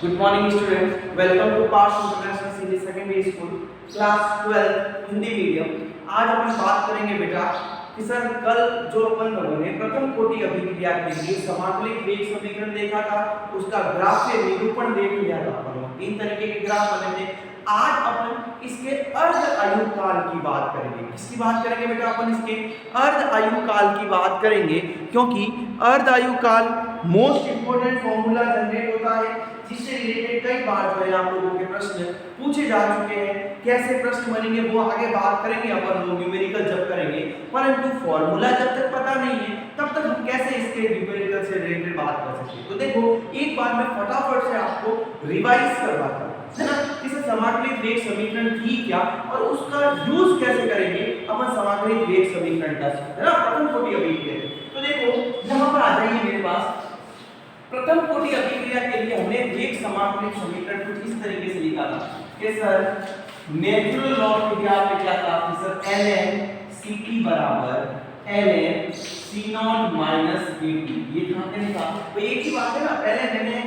Good morning students. Welcome to Pash International Senior Secondary School class 12 Hindi medium. आज अपन बात करेंगे बेटा कि सर कल जो अपन लोगों ने प्रथम कोटि अभिक्रिया के लिए समाकलित वेग समीकरण देखा था, उसका ग्राफ से निरूपण देख लिया था अपन लोग। तीन तरीके के ग्राफ बने थे। आज अपन इसके अर्ध आयु काल की बात करेंगे। किसकी बात करेंगे बेटा? अपन इसके अर्ध आयु काल की बात करेंगे, क्योंकि अर्ध आयु काल मोस्ट इंपोर्टेंट फॉर्मूला जनरेट होता है, जिससे रिलेटेड कई बार जो है आप लोगों के प्रश्न पूछे जा चुके हैं। कैसे प्रश्न बनेंगे वो आगे बात करेंगे अपन लोग न्यूमेरिकल जब करेंगे, परंतु फॉर्मूला जब तक पता नहीं है तब तक हम कैसे इसके न्यूमेरिकल से रिलेटेड बात कर सकते हैं। तो देखो एक बार मैं फटाफट से आपको रिवाइज करवाता हूं, है ना, इसे समाकलित वेग समीकरण थी क्या और उसका यूज कैसे करेंगे अपन समाकलित वेग समीकरण का, है ना, प्रथम कोटि अभिक्रिया। तो देखो यहां पर आ जाइए मेरे पास। प्रथम कोटि अभिक्रिया के लिए हमने वेग समाकलित समीकरण कुछ इस तरीके से लिखा था कि सर नेचुरल लॉग के लिए आपने क्या कहा कि सर ln ct बराबर ln c0 माइनस kt। ये कहां पे लिखा? तो एक ही बात है ना, पहले मैंने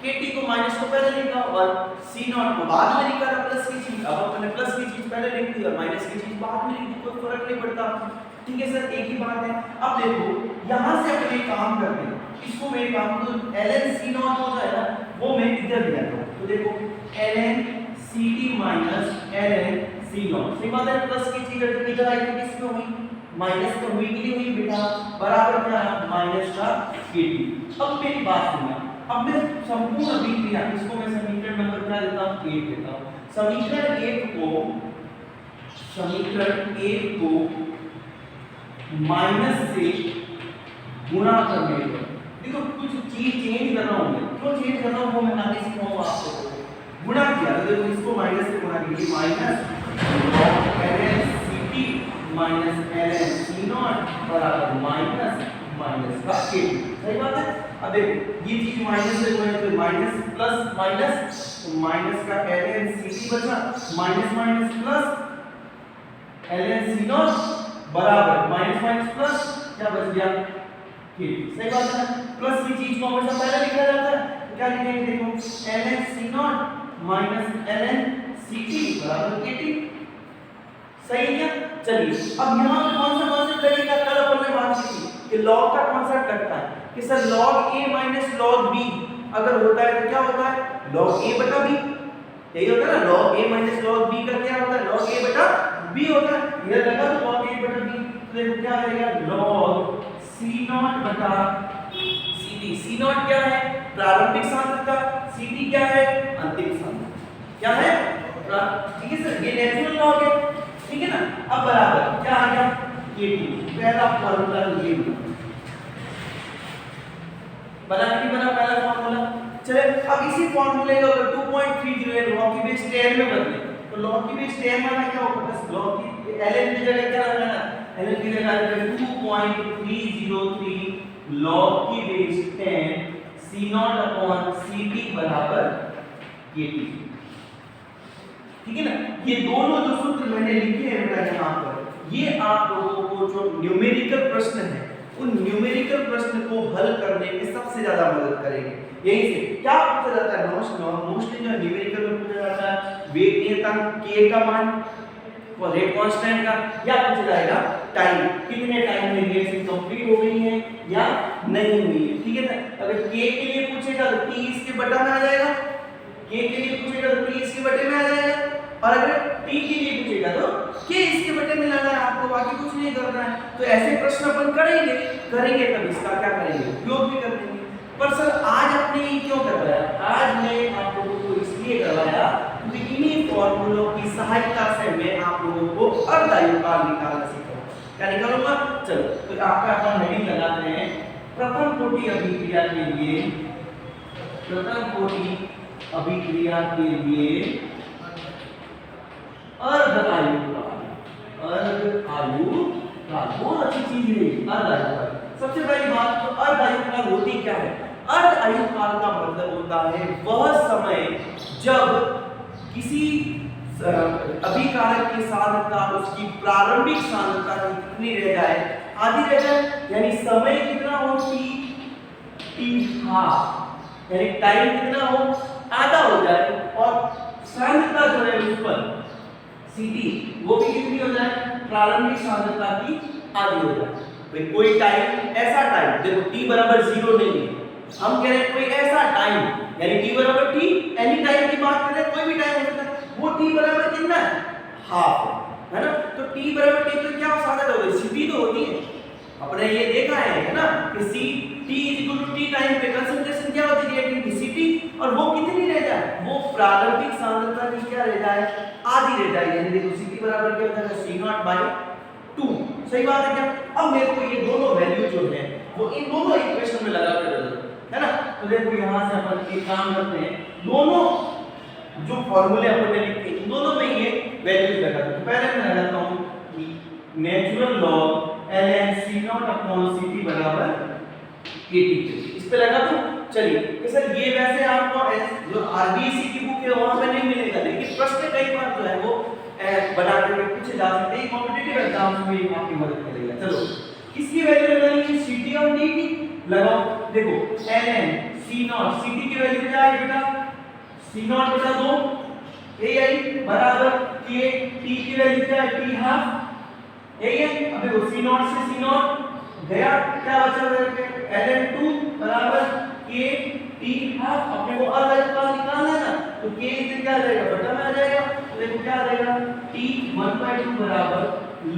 kt को माइनस को पहले लिखा और c0 को बाद में लिखा था प्लस की चीज। अब मैंने प्लस की चीज पहले लिख दी और माइनस की चीज बाद में लिख दी, कोई फर्क नहीं पड़ता। ठीक है सर, एक ही बात है। अब देखो यहां से अपन एक काम करते हैं, इसको मैं काम तो ln c0 होता है ना, वो मैं इधर ले आता हूं। तो देखो ln ct minus ln c0, सही बात है। प्लस की चीज अगर इधर आई तो किसमें हुई? माइनस तो हुई कि नहीं हुई बेटा? बराबर क्या है? माइनस का kt। अब मेरी बात सुनना, अब मैं संपूर्ण अभिक्रिया इसको मैं समीकरण नंबर क्या देता हूं? 1 देता हूं। समीकरण 1 को माइनस से गुणा करने पर देखो कुछ चीज चेंज करना होगा। क्यों चेंज करना होगा मैं आगे सिखाऊंगा आपको। गुणा किया तो देखो इसको माइनस से गुणा कीजिए, minus ln ct minus ln c0 बराबर माइनस माइनस का kt। सही बात है। अब देखो ये चीज माइनस से गुणा तो माइनस प्लस माइनस, तो माइनस का ln ct बचा, minus minus plus ln c0 बराबर माइनस माइनस प्लस क्या बच गया? kt। सही बात है। प्लस की चीज को हमेशा पहले लिखा जाता है, तो क्या लिखेंगे? देखो ln c0 minus ln ct बराबर kt। सही है क्या? चलिए अब यहां पे कौन सा कॉन्सेप्ट लगेगा? कल अपन ने बात की थी कि लॉग का कॉन्सेप्ट लगता है कि sir log a minus log b अगर होता है तो क्या होता है? log a बटा b। यही होता है ना, log a minus log b का क्या होता है? log a बटा b होता है। इधर लगा तो log a बटा b, तो देखो क्या आएगा? log c0 बटा ct। c0 क्या है? प्रारंभिक सांद्रता। ct क्या है? अंतिम सांद्रता। क्या है? ठीक है सर, ये नेचुरल लॉग है, ठीक है ना। अब बराबर क्या आ गया? kt। पहला फार्मूला ये बना कि बना पहला फार्मूला। चले अब इसी फार्मूले को अगर 2.30 है log की बेस 10 में बदले तो log की बेस 10 माना क्या होगा? बस log की ln की जगह क्या लगाना? ln की जगह 2.303 log की बेस 10 c0 अपॉन ct बराबर kt। ठीक है ना। ये दोनों जो सूत्र मैंने लिखे हैं बेटा यहाँ पर, ये आप लोगों को जो न्यूमेरिकल प्रश्न है उन न्यूमेरिकल प्रश्न को हल करने में सबसे ज्यादा मदद करेंगे। यही से क्या पूछा जाता है? मोस्टली जो न्यूमेरिकल में पूछा जाता है वेग नियतांक k का मान और रेट कांस्टेंट का, या पूछा जाएगा टाइम, कितने टाइम में रिएक्शन कंप्लीट हो गई है या नहीं हुई है। ठीक है ना। अगर k के लिए पूछेगा तो t इसके बटा में आ जाएगा, k के लिए पूछेगा तो t इसके बटे में आ जाएगा, और अगर t के लिए पूछेगा तो k इसके बटे में लाना है आपको, बाकी कुछ नहीं करना है। तो ऐसे प्रश्न अपन करेंगे तब इसका क्या करेंगे? उपयोग भी कर लेंगे। पर सर आज आपने ये क्यों करवाया? आज मैं आप लोगों को इसलिए करवाया क्योंकि इन्हीं फॉर्मूलों की सहायता से मैं आप लोगों को अर्ध आयु काल निकालना सिखाऊंगा। क्या निकालूंगा? चलो तो आपका अपन हेडिंग लगाते हैं प्रथम कोटि अभिक्रिया के लिए, प्रथम कोटि अभिक्रिया के लिए अर्ध आयु काल। अर्ध आयु काल बहुत अच्छी चीज है। अर्ध आयु काल, सबसे पहली बात तो अर्ध आयु काल होती क्या है? अर्ध आयु काल का मतलब होता है वह समय जब किसी अभिकारक की सांद्रता उसकी प्रारंभिक सांद्रता कितनी रह जाए? आधी रह जाए, यानी समय कितना हो? t half. यानी टाइम कितना हो, आधा हो जाए, और सांद्रता जो है उस पर Ct वो भी कितनी हो जाए, प्रारंभिक सांद्रता की आधी हो जाए। भाई कोई टाइम, ऐसा टाइम देखो t बराबर 0 नहीं है, हम कह रहे हैं कोई ऐसा टाइम, यानी t बराबर t, एनी टाइम की बात कर रहे हैं, कोई भी टाइम हो सकता है, वो t बराबर कितना है, हाफ है ना। तो t बराबर t तो क्या साबित हो गई, Ct तो होती है, अपने ये देखा है ना कि C t t टाइम पे कंसंट्रेशन क्या होती है रिएक्टिव की Ct, और वो कितनी रह जाए, वो प्रारंभिक सांद्रता की क्या रह जाए, आधी रह जाए, यानी देखो Ct बराबर क्या होता है C0/2। सही बात है क्या। अब मेरे को ये दोनों वैल्यू जो है वो इन दोनों इक्वेशन में लगा कर दो, है ना। तो देखो यहां से अपन एक काम करते हैं, दोनों जो फार्मूले अपन ने लिखे इन दोनों में ये वैल्यूज लगा दो। पहले मैं लगाता हूं नेचुरल लॉग ln C0/Ct बराबर kT, इस पे लगा दो। चलिए कि सर ये वैसे आपको जो आरबीएससी की बुक है वहां पे नहीं मिलेगा, लेकिन प्रश्न कई बार जो है वो बनाते हुए पूछे जा सकते हैं, कॉम्पिटिटिव एग्जाम्स में आपकी मदद करेगा। चलो किसकी वैल्यू लगानी है, Ct और d की लगाओ। देखो ln C0, Ct की वैल्यू क्या है बेटा, C0 बटा 2 ai बराबर k, t की वैल्यू क्या है, t हाफ यही है। अब देखो C0 से C0 गया, क्या बचा ln2 बराबर k t हाफ, अपने को अल्फा निकालना है ना, तो k इधर क्या आ जाएगा, बटा में आ जाएगा। तो देखो क्या आ जाएगा, t 1/2 बराबर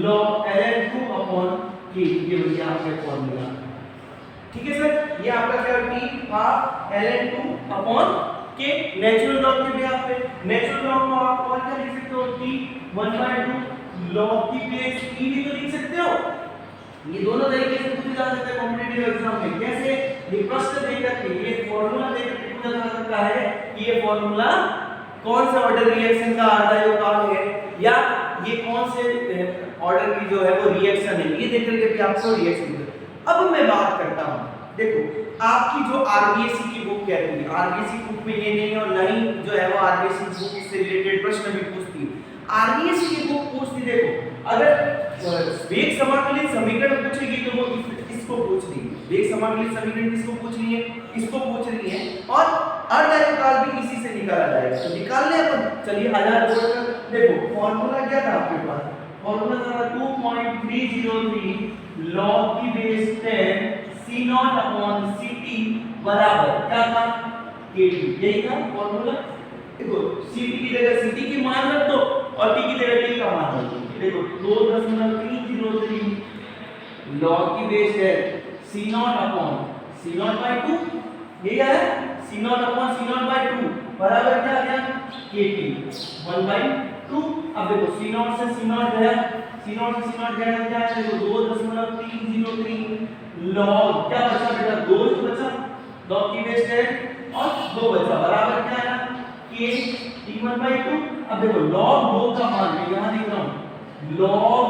log ln2 अपॉन k, ये भैया आपका फॉर्मूला। ठीक है सर, ये आपका क्या t half ln2 upon k, natural log के भी आप पे नेचुरल लॉग को आप और क्या लिख सकते हो, t 1/2 log की प्लेस e भी तो लिख सकते हो। ये दोनों तरीके से पूछे जा सकते हैं कॉम्पिटिटिव एग्जाम में। कैसे, ये प्रश्न देकर के, ये फार्मूला देकर के पूछा जा सकता है कि ये फार्मूला कौन से ऑर्डर रिएक्शन का अर्धा योगफल है, या ये कौन से ऑर्डर की जो है वो रिएक्शन है, ये देख करके भी आपको रिएक्शन। अब मैं बात करता हूं, देखो आपकी जो आरबीएससी की बुक कहती है, आरबीएससी बुक में ये नहीं है, और नहीं जो है वो आरबीएससी बुक से रिलेटेड प्रश्न भी पूछती है। आरबीएससी की बुक पूछती, देखो अगर वेग समाकलित समीकरण पूछेगी तो वो इसको पूछ रही है, वेग समाकलित समीकरण किसको पूछ रही है, इसको पूछ रही है, और अर्धयोगफल भी इसी से निकाला जाएगा। तो निकाल ले अपन, चलिए 1000 जोड़कर देखो फॉर्मूला क्या था आपके पास, फॉर्मूला था 2.303 log की बेस 10 C0/Ct बराबर क्या था, kT, यही था फॉर्मूला। देखो Ct की जगह Ct की मान रख दो और t की जगह t का मान रख दो। देखो 2.303 log की बेस है C0/2, ये है C0/2 बराबर क्या आ गया, kT 1/2। अब देखो C0 से C0 गया, C0 से C0 गया क्या है, देखो 2.303 log क्या बचा बेटा, 2 बचा, log की बेस है और 2 बचा, बराबर क्या है k t 1/2। अब देखो log 2 का मान मैं यहां लिख रहा हूं, log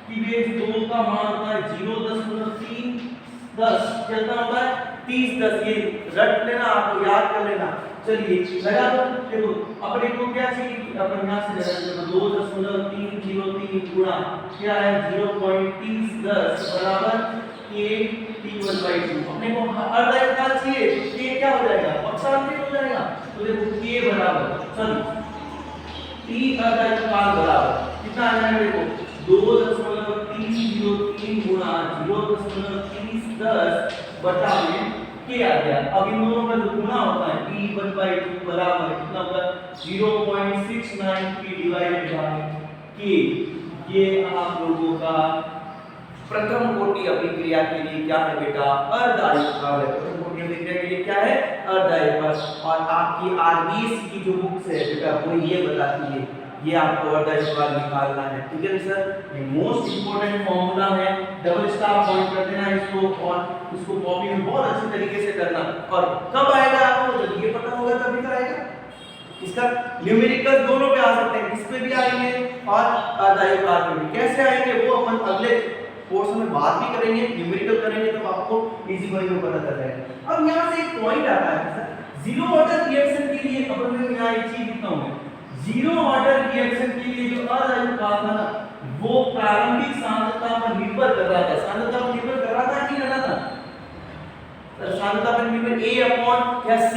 की बेस 2 का मान होता है 0.310, कितना होता है 3010, ये रट लेना, आपको याद कर लेना। चलिए लगा दो, देखो अपने को क्या चाहिए, अपन यहां से लगा दो 2.303 गुणा क्या है 0.3010 बराबर k t1/2। अपने को अर्धयोगफल चाहिए, k क्या हो जाएगा, पक्षांतरित हो जाएगा। तो देखो k बराबर चलो t अर्धयोगफल बराबर कितना आ जाएगा, देखो 2.303 गुणा 0.3010 बटा में k आ गया। अब इन दोनों का जो गुणा होता है t1/2 बराबर कितना होता है 0.693 डिवाइडेड बाय k। ये आप लोगों का प्रथम कोटि अभिक्रिया के लिए क्या है बेटा, अर्धयोगफल है। प्रथम कोटि अभिक्रिया के लिए क्या है, अर्धयोगफल। और आपकी आरबीएससी की जो बुक्स है बेटा वो ये बताती है, ये आपको अर्धयोगफल निकालना है। ठीक है सर, ये मोस्ट इंपोर्टेंट फार्मूला है, डबल स्टार पॉइंट कर देना इसको, और इसको कॉपी में बहुत अच्छी तरीके से करना। और कब आएगा आपको, जब ये पता होगा तभी तो आएगा। इसका न्यूमेरिकल दोनों पे आ सकते हैं, इस पे भी आएंगे और अर्धयोगफल पे भी। कैसे आएंगे वो अपन अगले कोर्स में बात भी करेंगे, न्यूमेरिकल करेंगे तब आपको इजी वे में पता चल जाएगा। अब यहां से एक पॉइंट आता है सर, जीरो ऑर्डर रिएक्शन के लिए अपन ने यहां एक चीज लिखता हूं, जीरो ऑर्डर रिएक्शन के लिए जो अर्धयोगफल था ना वो प्रारंभिक सांद्रता पर निर्भर कर रहा था, सांद्रता पर निर्भर कर रहा था कि नहीं रहा था, सांद्रता पर निर्भर a अपॉन या c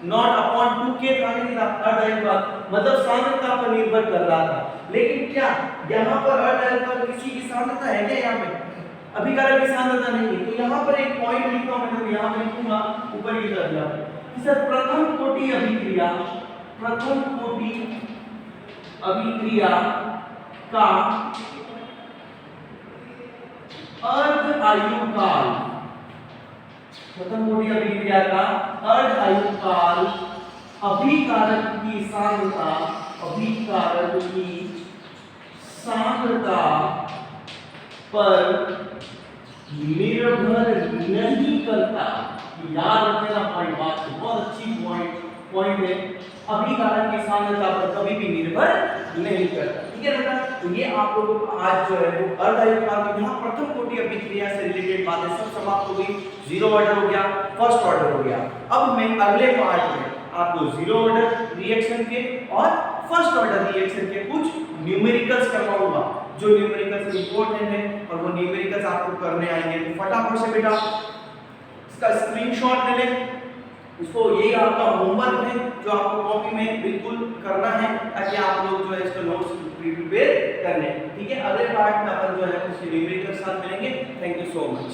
नॉट अपॉन 2k था नहीं था अर्धआयु काल, मतलब सांद्रता पर निर्भर कर रहा था। लेकिन क्या यहाँ पर अर्धआयु काल किसी की सांद्रता है क्या? यहाँ पे अभिकारक की सांद्रता नहीं है, तो यहाँ पर एक पॉइंट लिखता हूं मैं, यहाँ पे लिखूंगा ऊपर की तरफ जाकर। सर प्रथम कोटि अभिक्रिया, प्रथम कोटि अभिक्रिया का अर्ध आयु काल, प्रथम कोटि अभिक्रिया का अर्ध आयु काल अभिकारक की सांद्रता, अभिकारक की सांद्रता पर निर्भर नहीं करता। याद रखना पॉइंट, बात बहुत अच्छी पॉइंट है। अभिकारक की सांद्रता पर कभी भी निर्भर नहीं करता, ठीक है बेटा। तो ये आप लोगों को आज जो है वो अर्धआयु काल में यहाँ प्रथम कोटि अभिक्रिया से रिलेटेड बातें सब समाप्त हो गई। जीरो ऑर्डर हो गया, फर्स्ट ऑर्डर हो गया। अब मैं अगले पार्ट में आपको जीरो ऑर्डर रिएक्शन के और फर्स्ट ऑर्डर रिएक्शन के कुछ न्यूमेरिकल्स करवाऊंगा, जो न्यूमेरिकल्स इंपॉर्टेंट है और वो न्यूमेरिकल्स आपको करने आएंगे। तो फटाफट से बेटा इसका स्क्रीनशॉट ले लें, इसको यही आपका होमवर्क है जो आपको कॉपी में बिल्कुल करना है, ताकि आप लोग जो है इसको नोट्स प्रिपेयर कर लें, ठीक है। अगले पार्ट में अपन जो है उसके न्यूमेरिकल साथ मिलेंगे। Thank you so much.